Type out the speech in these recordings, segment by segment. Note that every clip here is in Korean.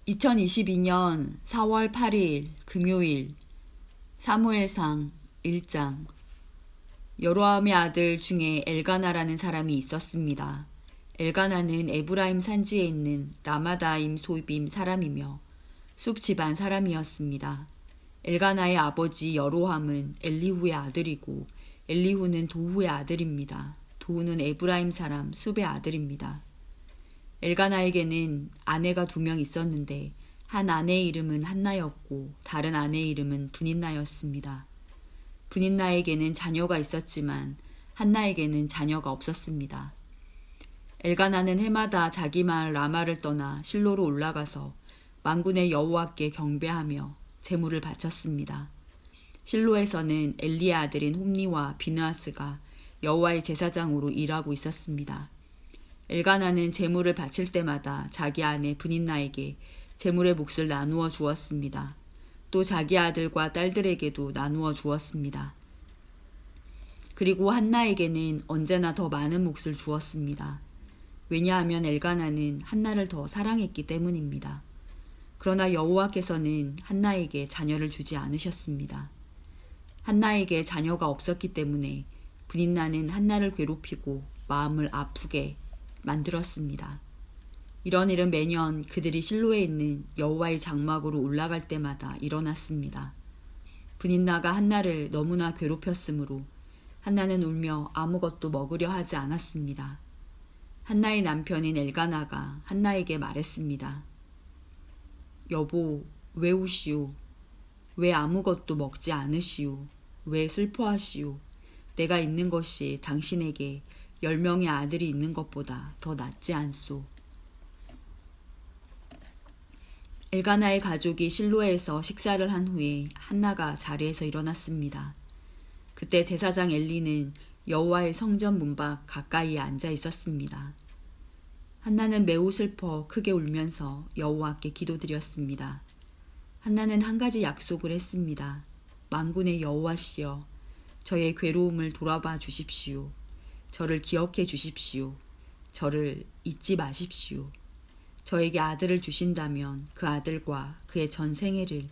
2022년 4월 8일 금요일 사무엘상 1장. 여로함의 아들 중에 엘가나라는 사람이 있었습니다. 엘가나는 에브라임 산지에 있는 라마다임 소빔 사람이며 숲 집안 사람이었습니다. 엘가나의 아버지 여로함은 엘리후의 아들이고 엘리후는 도후의 아들입니다. 도후는 에브라임 사람 숲의 아들입니다. 엘가나에게는 아내가 2명 있었는데 한 아내의 이름은 한나였고 다른 아내의 이름은 브닛나였습니다. 브닛나에게는 자녀가 있었지만 한나에게는 자녀가 없었습니다. 엘가나는 해마다 자기 마을 라마를 떠나 실로로 올라가서 만군의 여호와께 경배하며 제물을 바쳤습니다. 실로에서는 엘리의 아들인 홈니와 비느하스가 여호와의 제사장으로 일하고 있었습니다. 엘가나는 제물을 바칠 때마다 자기 아내 브닛나에게 제물의 몫을 나누어 주었습니다. 또 자기 아들과 딸들에게도 나누어 주었습니다. 그리고 한나에게는 언제나 더 많은 몫을 주었습니다. 왜냐하면 엘가나는 한나를 더 사랑했기 때문입니다. 그러나 여호와께서는 한나에게 자녀를 주지 않으셨습니다. 한나에게 자녀가 없었기 때문에 브닛나는 한나를 괴롭히고 마음을 아프게 만들었습니다. 이런 일은 매년 그들이 실로에 있는 여호와의 장막으로 올라갈 때마다 일어났습니다. 브닛나가 한나를 너무나 괴롭혔으므로 한나는 울며 아무것도 먹으려 하지 않았습니다. 한나의 남편인 엘가나가 한나에게 말했습니다. 여보, 왜 우시오? 왜 아무것도 먹지 않으시오? 왜 슬퍼하시오? 내가 있는 것이 당신에게 10명의 아들이 있는 것보다 더 낫지 않소. 엘가나의 가족이 실로에서 식사를 한 후에 한나가 자리에서 일어났습니다. 그때 제사장 엘리는 여호와의 성전 문 밖 가까이에 앉아 있었습니다. 한나는 매우 슬퍼 크게 울면서 여호와께 기도드렸습니다. 한나는 한 가지 약속을 했습니다. 만군의 여호와시여, 저의 괴로움을 돌아봐 주십시오. 저를 기억해 주십시오. 저를 잊지 마십시오. 저에게 아들을 주신다면 그 아들과 그의 전 생애를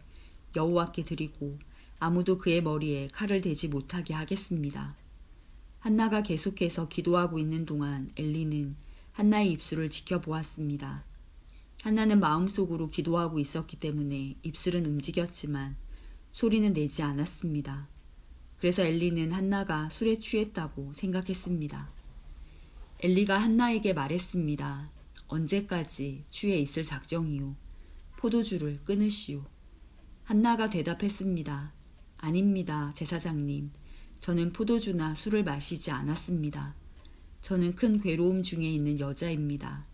여호와께 드리고 아무도 그의 머리에 칼을 대지 못하게 하겠습니다. 한나가 계속해서 기도하고 있는 동안 엘리는 한나의 입술을 지켜보았습니다. 한나는 마음속으로 기도하고 있었기 때문에 입술은 움직였지만 소리는 내지 않았습니다. 그래서 엘리는 한나가 술에 취했다고 생각했습니다. 엘리가 한나에게 말했습니다. 언제까지 취해 있을 작정이오? 포도주를 끊으시오. 한나가 대답했습니다. 아닙니다, 제사장님. 저는 포도주나 술을 마시지 않았습니다. 저는 큰 괴로움 중에 있는 여자입니다.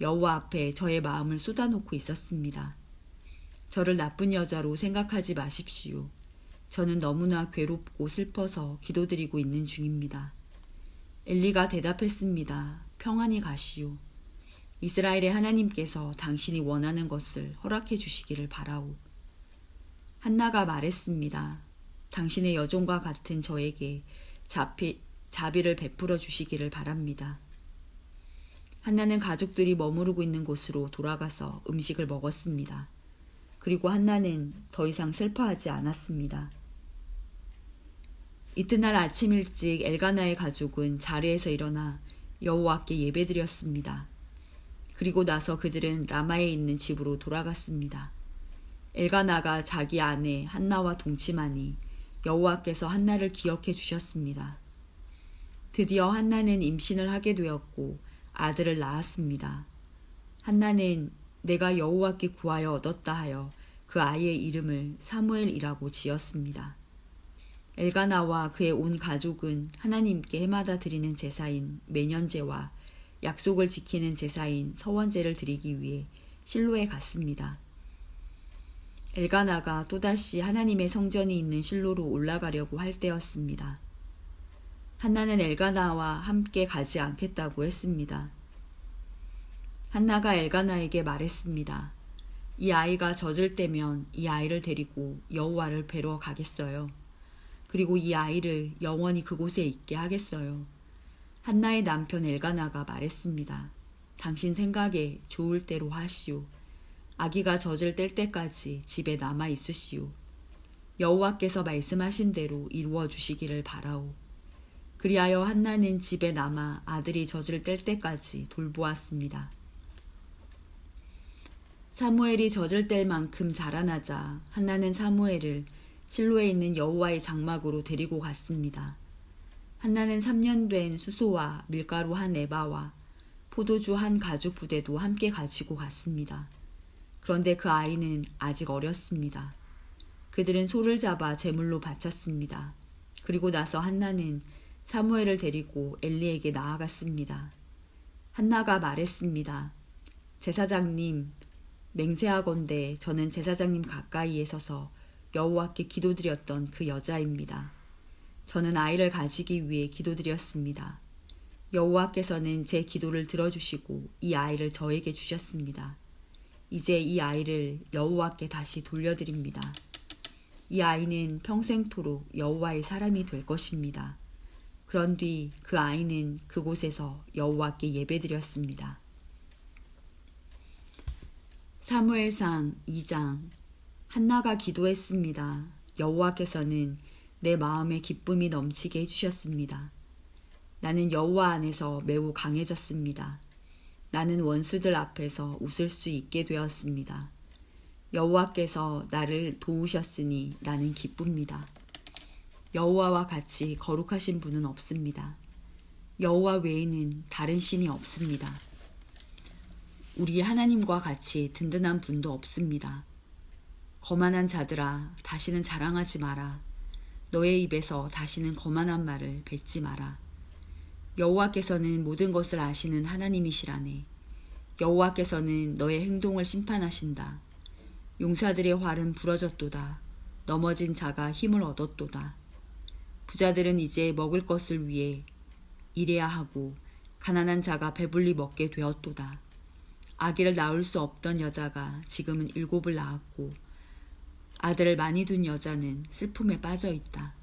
여호와 앞에 저의 마음을 쏟아놓고 있었습니다. 저를 나쁜 여자로 생각하지 마십시오. 저는 너무나 괴롭고 슬퍼서 기도드리고 있는 중입니다. 엘리가 대답했습니다. 평안히 가시오. 이스라엘의 하나님께서 당신이 원하는 것을 허락해 주시기를 바라오. 한나가 말했습니다. 당신의 여종과 같은 저에게 자비를 베풀어 주시기를 바랍니다. 한나는 가족들이 머무르고 있는 곳으로 돌아가서 음식을 먹었습니다. 그리고 한나는 더 이상 슬퍼하지 않았습니다. 이튿날 아침 일찍 엘가나의 가족은 자리에서 일어나 여호와께 예배드렸습니다. 그리고 나서 그들은 라마에 있는 집으로 돌아갔습니다. 엘가나가 자기 아내 한나와 동침하니 여호와께서 한나를 기억해 주셨습니다. 드디어 한나는 임신을 하게 되었고 아들을 낳았습니다. 한나는 내가 여호와께 구하여 얻었다 하여 그 아이의 이름을 사무엘이라고 지었습니다. 엘가나와 그의 온 가족은 하나님께 해마다 드리는 제사인 매년제와 약속을 지키는 제사인 서원제를 드리기 위해 실로에 갔습니다. 엘가나가 또다시 하나님의 성전이 있는 실로로 올라가려고 할 때였습니다. 한나는 엘가나와 함께 가지 않겠다고 했습니다. 한나가 엘가나에게 말했습니다. 이 아이가 젖을 때면 이 아이를 데리고 여호와를 뵈러 가겠어요. 그리고 이 아이를 영원히 그곳에 있게 하겠어요. 한나의 남편 엘가나가 말했습니다. 당신 생각에 좋을 대로 하시오. 아기가 젖을 뗄 때까지 집에 남아 있으시오. 여호와께서 말씀하신 대로 이루어 주시기를 바라오. 그리하여 한나는 집에 남아 아들이 젖을 뗄 때까지 돌보았습니다. 사무엘이 젖을 뗄 만큼 자라나자 한나는 사무엘을 실로에 있는 여호와의 장막으로 데리고 갔습니다. 한나는 3년 된 수소와 밀가루 한 에바와 포도주 한 가죽 부대도 함께 가지고 갔습니다. 그런데 그 아이는 아직 어렸습니다. 그들은 소를 잡아 제물로 바쳤습니다. 그리고 나서 한나는 사무엘을 데리고 엘리에게 나아갔습니다. 한나가 말했습니다. 제사장님, 맹세하건대 저는 제사장님 가까이에 서서 여호와께 기도드렸던 그 여자입니다. 저는 아이를 가지기 위해 기도드렸습니다. 여호와께서는 제 기도를 들어주시고 이 아이를 저에게 주셨습니다. 이제 이 아이를 여호와께 다시 돌려드립니다. 이 아이는 평생토록 여호와의 사람이 될 것입니다. 그런 뒤 그 아이는 그곳에서 여호와께 예배드렸습니다. 사무엘상 2장. 한나가 기도했습니다. 여호와께서는 내 마음에 기쁨이 넘치게 해주셨습니다. 나는 여호와 안에서 매우 강해졌습니다. 나는 원수들 앞에서 웃을 수 있게 되었습니다. 여호와께서 나를 도우셨으니 나는 기쁩니다. 여호와와 같이 거룩하신 분은 없습니다. 여호와 외에는 다른 신이 없습니다. 우리 하나님과 같이 든든한 분도 없습니다. 거만한 자들아, 다시는 자랑하지 마라. 너의 입에서 다시는 거만한 말을 뱉지 마라. 여호와께서는 모든 것을 아시는 하나님이시라네. 여호와께서는 너의 행동을 심판하신다. 용사들의 활은 부러졌도다. 넘어진 자가 힘을 얻었도다. 부자들은 이제 먹을 것을 위해 일해야 하고 가난한 자가 배불리 먹게 되었도다. 아기를 낳을 수 없던 여자가 지금은 7을 낳았고 아들을 많이 둔 여자는 슬픔에 빠져 있다.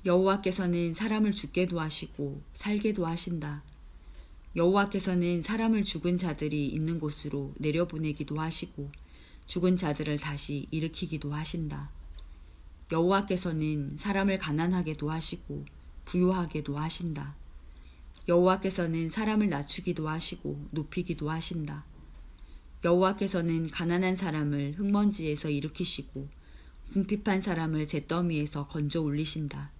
여호와께서는 사람을 죽게도 하시고 살게도 하신다. 여호와께서는 사람을 죽은 자들이 있는 곳으로 내려보내기도 하시고 죽은 자들을 다시 일으키기도 하신다. 여호와께서는 사람을 가난하게도 하시고 부유하게도 하신다. 여호와께서는 사람을 낮추기도 하시고 높이기도 하신다. 여호와께서는 가난한 사람을 흙먼지에서 일으키시고 궁핍한 사람을 잿더미에서 건져 올리신다.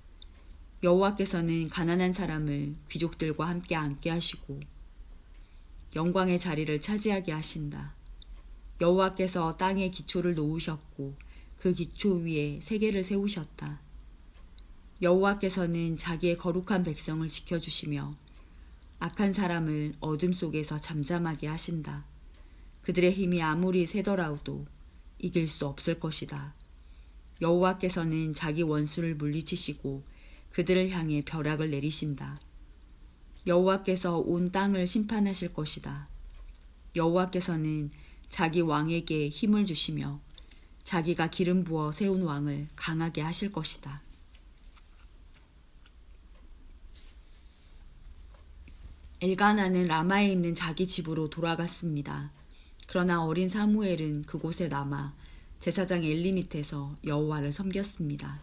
여호와께서는 가난한 사람을 귀족들과 함께 앉게 하시고 영광의 자리를 차지하게 하신다. 여호와께서 땅에 기초를 놓으셨고 그 기초 위에 세계를 세우셨다. 여호와께서는 자기의 거룩한 백성을 지켜주시며 악한 사람을 어둠 속에서 잠잠하게 하신다. 그들의 힘이 아무리 세더라도 이길 수 없을 것이다. 여호와께서는 자기 원수를 물리치시고 그들을 향해 벼락을 내리신다. 여호와께서 온 땅을 심판하실 것이다. 여호와께서는 자기 왕에게 힘을 주시며 자기가 기름 부어 세운 왕을 강하게 하실 것이다. 엘가나는 라마에 있는 자기 집으로 돌아갔습니다. 그러나 어린 사무엘은 그곳에 남아 제사장 엘리 밑에서 여호와를 섬겼습니다.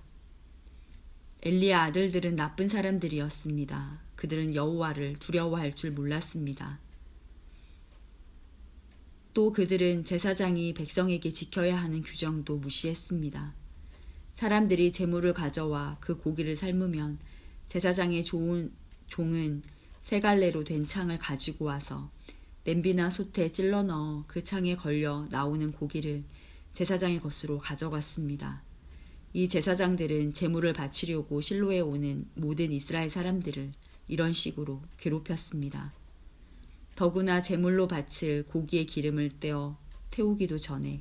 엘리의 아들들은 나쁜 사람들이었습니다. 그들은 여호와를 두려워할 줄 몰랐습니다. 또 그들은 제사장이 백성에게 지켜야 하는 규정도 무시했습니다. 사람들이 제물을 가져와 그 고기를 삶으면 제사장의 종은 세 갈래로 된 창을 가지고 와서 냄비나 솥에 찔러 넣어 그 창에 걸려 나오는 고기를 제사장의 것으로 가져갔습니다. 이 제사장들은 제물을 바치려고 실로에 오는 모든 이스라엘 사람들을 이런 식으로 괴롭혔습니다. 더구나 제물로 바칠 고기의 기름을 떼어 태우기도 전에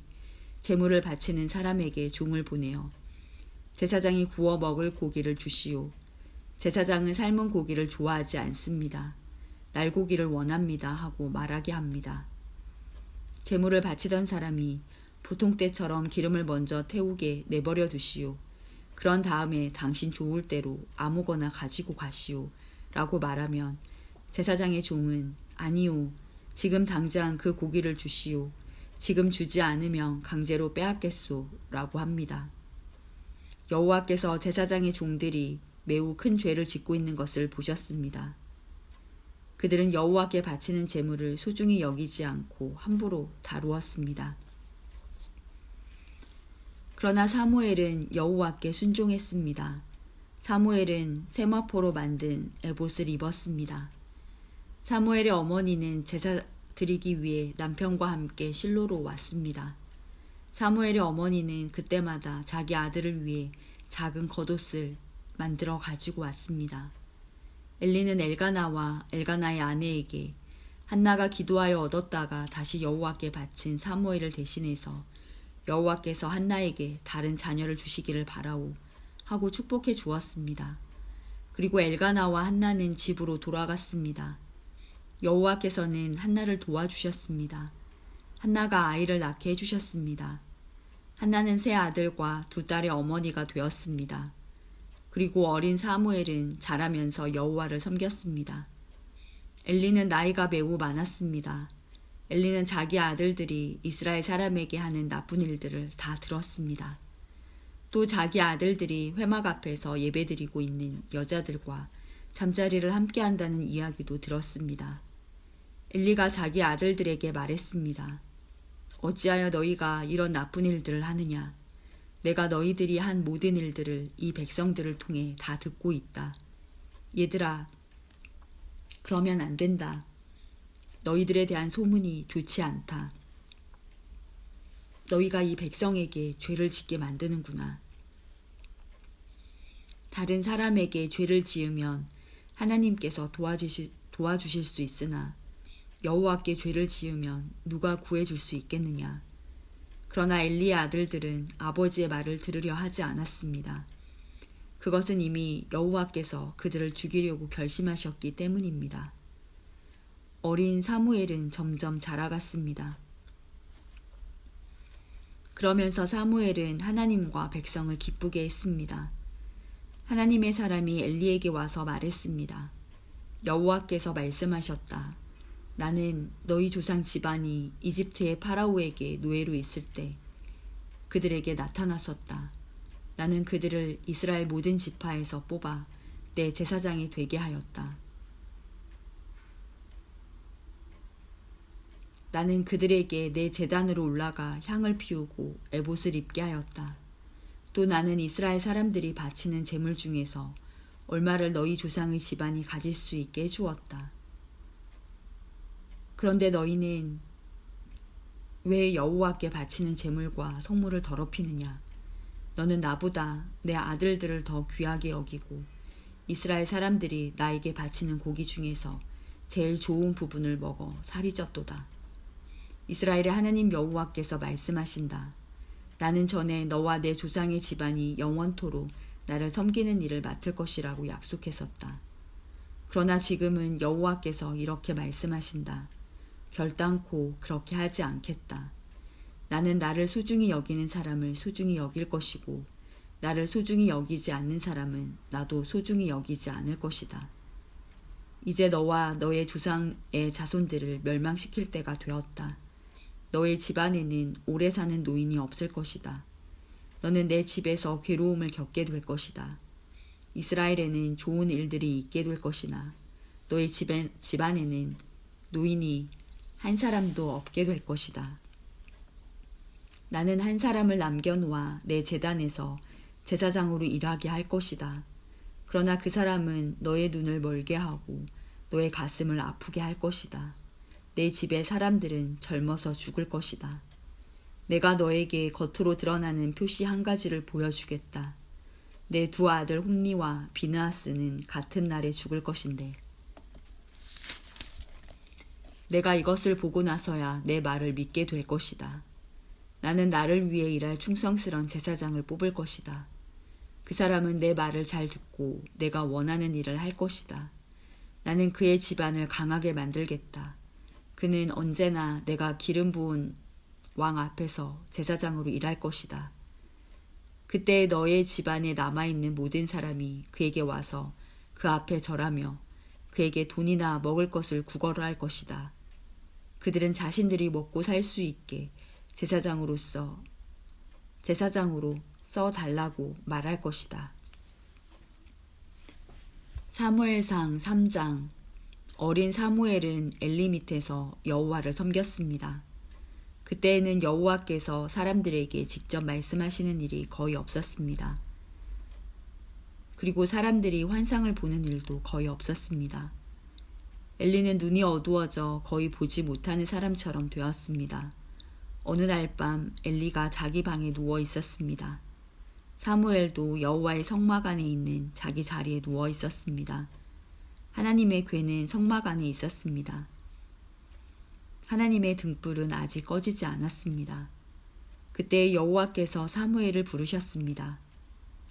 제물을 바치는 사람에게 종을 보내어 제사장이 구워 먹을 고기를 주시오. 제사장은 삶은 고기를 좋아하지 않습니다. 날고기를 원합니다 하고 말하게 합니다. 제물을 바치던 사람이 보통 때처럼 기름을 먼저 태우게 내버려 두시오. 그런 다음에 당신 좋을 대로 아무거나 가지고 가시오 라고 말하면 제사장의 종은 아니오, 지금 당장 그 고기를 주시오. 지금 주지 않으면 강제로 빼앗겠소 라고 합니다. 여호와께서 제사장의 종들이 매우 큰 죄를 짓고 있는 것을 보셨습니다. 그들은 여호와께 바치는 제물을 소중히 여기지 않고 함부로 다루었습니다. 그러나 사무엘은 여호와께 순종했습니다. 사무엘은 세마포로 만든 에봇을 입었습니다. 사무엘의 어머니는 제사 드리기 위해 남편과 함께 실로로 왔습니다. 사무엘의 어머니는 그때마다 자기 아들을 위해 작은 겉옷을 만들어 가지고 왔습니다. 엘리는 엘가나와 엘가나의 아내에게 한나가 기도하여 얻었다가 다시 여호와께 바친 사무엘을 대신해서 여호와께서 한나에게 다른 자녀를 주시기를 바라오 하고 축복해 주었습니다. 그리고 엘가나와 한나는 집으로 돌아갔습니다. 여호와께서는 한나를 도와주셨습니다. 한나가 아이를 낳게 해주셨습니다. 한나는 세 아들과 두 딸의 어머니가 되었습니다. 그리고 어린 사무엘은 자라면서 여호와를 섬겼습니다. 엘리는 나이가 매우 많았습니다. 엘리는 자기 아들들이 이스라엘 사람에게 하는 나쁜 일들을 다 들었습니다. 또 자기 아들들이 회막 앞에서 예배드리고 있는 여자들과 잠자리를 함께 한다는 이야기도 들었습니다. 엘리가 자기 아들들에게 말했습니다. 어찌하여 너희가 이런 나쁜 일들을 하느냐? 내가 너희들이 한 모든 일들을 이 백성들을 통해 다 듣고 있다. 얘들아, 그러면 안 된다. 너희들에 대한 소문이 좋지 않다. 너희가 이 백성에게 죄를 짓게 만드는구나. 다른 사람에게 죄를 지으면 하나님께서 도와주실 수 있으나 여호와께 죄를 지으면 누가 구해줄 수 있겠느냐. 그러나 엘리의 아들들은 아버지의 말을 들으려 하지 않았습니다. 그것은 이미 여호와께서 그들을 죽이려고 결심하셨기 때문입니다. 어린 사무엘은 점점 자라갔습니다. 그러면서 사무엘은 하나님과 백성을 기쁘게 했습니다. 하나님의 사람이 엘리에게 와서 말했습니다. 여호와께서 말씀하셨다. 나는 너희 조상 집안이 이집트의 파라오에게 노예로 있을 때 그들에게 나타났었다. 나는 그들을 이스라엘 모든 지파에서 뽑아 내 제사장이 되게 하였다. 나는 그들에게 내 제단으로 올라가 향을 피우고 에봇을 입게 하였다. 또 나는 이스라엘 사람들이 바치는 제물 중에서 얼마를 너희 조상의 집안이 가질 수 있게 해주었다. 그런데 너희는 왜 여호와께 바치는 제물과 성물을 더럽히느냐? 너는 나보다 내 아들들을 더 귀하게 여기고 이스라엘 사람들이 나에게 바치는 고기 중에서 제일 좋은 부분을 먹어 살이 쪘도다. 이스라엘의 하나님 여호와께서 말씀하신다. 나는 전에 너와 내 조상의 집안이 영원토록 나를 섬기는 일을 맡을 것이라고 약속했었다. 그러나 지금은 여호와께서 이렇게 말씀하신다. 결단코 그렇게 하지 않겠다. 나는 나를 소중히 여기는 사람을 소중히 여길 것이고 나를 소중히 여기지 않는 사람은 나도 소중히 여기지 않을 것이다. 이제 너와 너의 조상의 자손들을 멸망시킬 때가 되었다. 너의 집안에는 오래 사는 노인이 없을 것이다. 너는 내 집에서 괴로움을 겪게 될 것이다. 이스라엘에는 좋은 일들이 있게 될 것이나 너의 집안에는 노인이 한 사람도 없게 될 것이다. 나는 한 사람을 남겨놓아 내 제단에서 제사장으로 일하게 할 것이다. 그러나 그 사람은 너의 눈을 멀게 하고 너의 가슴을 아프게 할 것이다. 내 집의 사람들은 젊어서 죽을 것이다. 내가 너에게 겉으로 드러나는 표시 한 가지를 보여주겠다. 내 두 아들 홈니와 비느하스는 같은 날에 죽을 것인데 내가 이것을 보고 나서야 내 말을 믿게 될 것이다. 나는 나를 위해 일할 충성스런 제사장을 뽑을 것이다. 그 사람은 내 말을 잘 듣고 내가 원하는 일을 할 것이다. 나는 그의 집안을 강하게 만들겠다. 그는 언제나 내가 기름 부은 왕 앞에서 제사장으로 일할 것이다. 그때 너의 집안에 남아있는 모든 사람이 그에게 와서 그 앞에 절하며 그에게 돈이나 먹을 것을 구걸을 할 것이다. 그들은 자신들이 먹고 살 수 있게 제사장으로 써 달라고 말할 것이다. 사무엘상 3장. 어린 사무엘은 엘리 밑에서 여호와를 섬겼습니다. 그때에는 여호와께서 사람들에게 직접 말씀하시는 일이 거의 없었습니다. 그리고 사람들이 환상을 보는 일도 거의 없었습니다. 엘리는 눈이 어두워져 거의 보지 못하는 사람처럼 되었습니다. 어느 날 밤 엘리가 자기 방에 누워 있었습니다. 사무엘도 여호와의 성막 안에 있는 자기 자리에 누워 있었습니다. 하나님의 궤는 성막 안에 있었습니다. 하나님의 등불은 아직 꺼지지 않았습니다. 그때 여호와께서 사무엘을 부르셨습니다.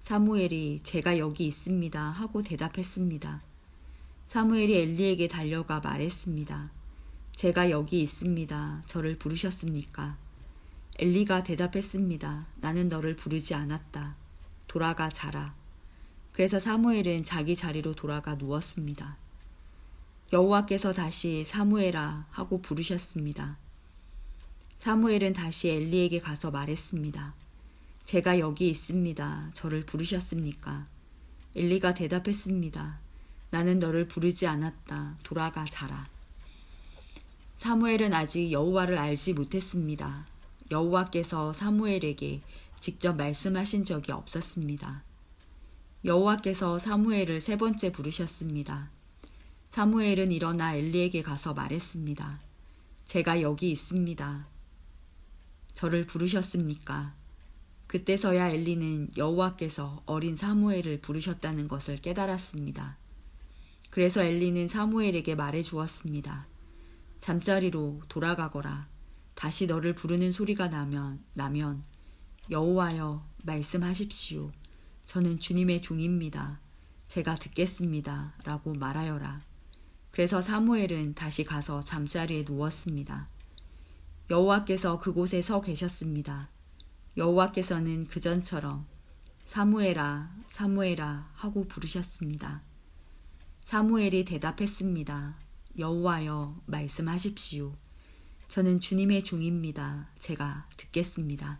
사무엘이 제가 여기 있습니다 하고 대답했습니다. 사무엘이 엘리에게 달려가 말했습니다. 제가 여기 있습니다. 저를 부르셨습니까? 엘리가 대답했습니다. 나는 너를 부르지 않았다. 돌아가 자라. 그래서 사무엘은 자기 자리로 돌아가 누웠습니다. 여호와께서 다시 사무엘아 하고 부르셨습니다. 사무엘은 다시 엘리에게 가서 말했습니다. 제가 여기 있습니다. 저를 부르셨습니까? 엘리가 대답했습니다. 나는 너를 부르지 않았다. 돌아가 자라. 사무엘은 아직 여호와를 알지 못했습니다. 여호와께서 사무엘에게 직접 말씀하신 적이 없었습니다. 여호와께서 사무엘을 3번째 부르셨습니다. 사무엘은 일어나 엘리에게 가서 말했습니다. 제가 여기 있습니다. 저를 부르셨습니까? 그때서야 엘리는 여호와께서 어린 사무엘을 부르셨다는 것을 깨달았습니다. 그래서 엘리는 사무엘에게 말해 주었습니다. 잠자리로 돌아가거라. 다시 너를 부르는 소리가 나면 여호와여 말씀하십시오. 저는 주님의 종입니다. 제가 듣겠습니다. 라고 말하여라. 그래서 사무엘은 다시 가서 잠자리에 누웠습니다. 여호와께서 그곳에 서 계셨습니다. 여호와께서는 그전처럼 사무엘아, 사무엘아 하고 부르셨습니다. 사무엘이 대답했습니다. 여호와여 말씀하십시오. 저는 주님의 종입니다. 제가 듣겠습니다.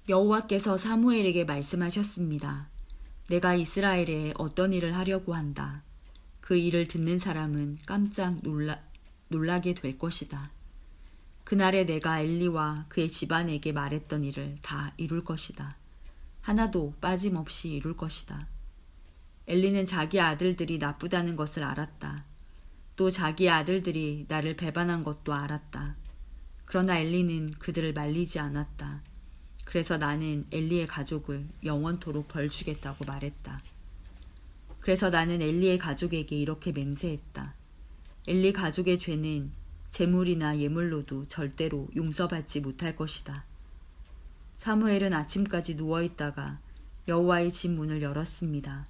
여호와께서 사무엘에게 말씀하셨습니다. 내가 이스라엘에 어떤 일을 하려고 한다. 그 일을 듣는 사람은 깜짝 놀라게 될 것이다. 그날에 내가 엘리와 그의 집안에게 말했던 일을 다 이룰 것이다. 하나도 빠짐없이 이룰 것이다. 엘리는 자기 아들들이 나쁘다는 것을 알았다. 또 자기 아들들이 나를 배반한 것도 알았다. 그러나 엘리는 그들을 말리지 않았다. 그래서 나는 엘리의 가족을 영원토록 벌 주겠다고 말했다. 그래서 나는 엘리의 가족에게 이렇게 맹세했다. 엘리 가족의 죄는 제물이나 예물로도 절대로 용서받지 못할 것이다. 사무엘은 아침까지 누워있다가 여호와의 집 문을 열었습니다.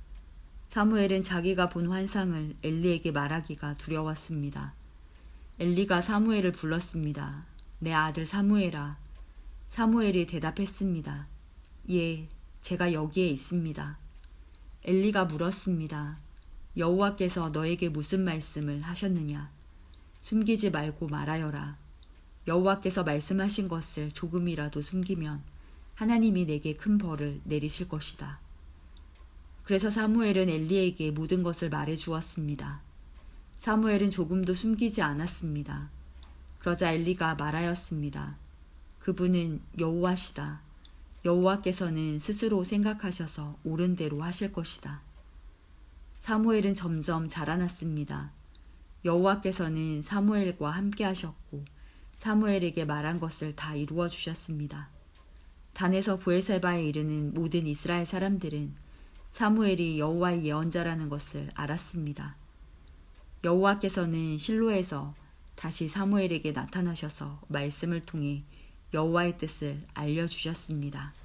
사무엘은 자기가 본 환상을 엘리에게 말하기가 두려웠습니다. 엘리가 사무엘을 불렀습니다. 내 아들 사무엘아. 사무엘이 대답했습니다. 예, 제가 여기에 있습니다. 엘리가 물었습니다. 여호와께서 너에게 무슨 말씀을 하셨느냐? 숨기지 말고 말하여라. 여호와께서 말씀하신 것을 조금이라도 숨기면 하나님이 내게 큰 벌을 내리실 것이다. 그래서 사무엘은 엘리에게 모든 것을 말해 주었습니다. 사무엘은 조금도 숨기지 않았습니다. 그러자 엘리가 말하였습니다. 그분은 여호와시다. 여호와께서는 스스로 생각하셔서 옳은 대로 하실 것이다. 사무엘은 점점 자라났습니다. 여호와께서는 사무엘과 함께 하셨고 사무엘에게 말한 것을 다 이루어 주셨습니다. 단에서 브엘세바에 이르는 모든 이스라엘 사람들은 사무엘이 여호와의 예언자라는 것을 알았습니다. 여호와께서는 실로에서 다시 사무엘에게 나타나셔서 말씀을 통해 여호와의 뜻을 알려주셨습니다.